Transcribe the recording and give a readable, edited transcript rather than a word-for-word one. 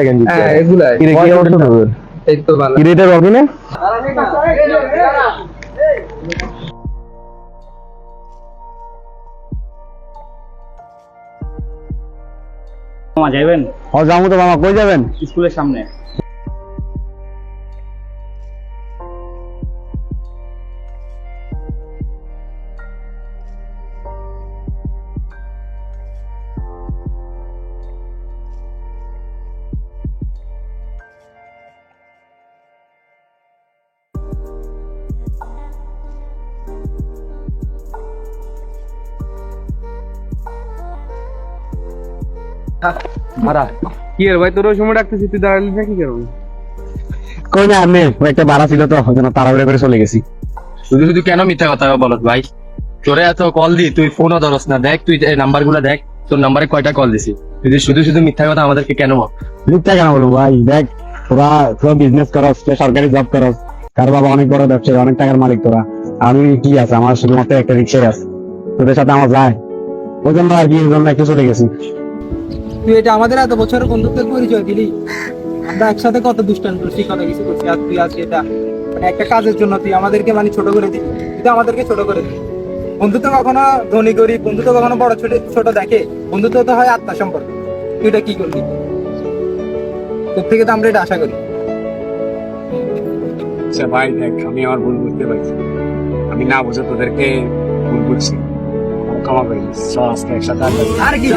একটা গেঞ্জি হ্যাঁ এগুলা কিরে কি অবস্থা তোর এই তো ভালো কিরে এটা রবি না মামা যাবেন? ও যাবো তো মামা কই যাবেন স্কুলের সামনে। ভাড়া কি রে ভাই, তোর ওই সময় ডাকতেছি, তুই দাঁড়ালি না কি করবি? কই না আমি একটা ভাড়া ছিল তো ওই জন্য তাড়াহুড়ো করে চলে গেছি শুধু শুধু কেন মিথ্যা কথা বলত ভাই? তোরে এত কল দি, তুই ফোনও ধরস না। দেখ তুই নাম্বার গুলা দেখ, তোর নাম্বারে কয়টা কল দিছি। তুই শুধু শুধু মিথ্যা কথা আমাদেরকে কেন বল? মিথ্যা কেন বলবো ভাই দেখ তোরা তোরা বিজনেস করস সরকারি জব করস কার বাবা অনেক বড় ব্যবসায়ী অনেক টাকার মালিক তোরা আমি কি আছে আমার শুধুমাত্র একটা রিক্সায় আছে তোদের সাথে আমার যায় ওই জন্য আর কি ওই জন্য একটু চলে গেছি তুই এটা আমাদের এত বছরের বন্ধুত্বের পরিচয় দিলি। আমরা একসাথে কত দুষ্টান করছি, কত কিছু করছি, আর তুই আজকে এটা মানে একটা কাজের জন্য তুই আমাদেরকে মানে ছোট করে দিবি। তুই তো আমাদেরকে ছোট করে দিবি। বন্ধুত্ব কখনো ধনী গরিব, বন্ধুত্ব কখনো বড় ছোট ছোট দেখে, বন্ধুত্ব তো হয় আত্মা সম্পর্ক। তুই এটা কি করলি? তোর থেকে তো আমরা এটা আশা করি। আচ্ছা ভাই দেখ, আমি আমার ভুল বুঝতে পারছি, আমি না বুঝে তোদেরকে ভুল বুঝছি, ক্ষমা করে দিচ্ছি। চল আজকে একসাথে আড্ডা দিই। আর কি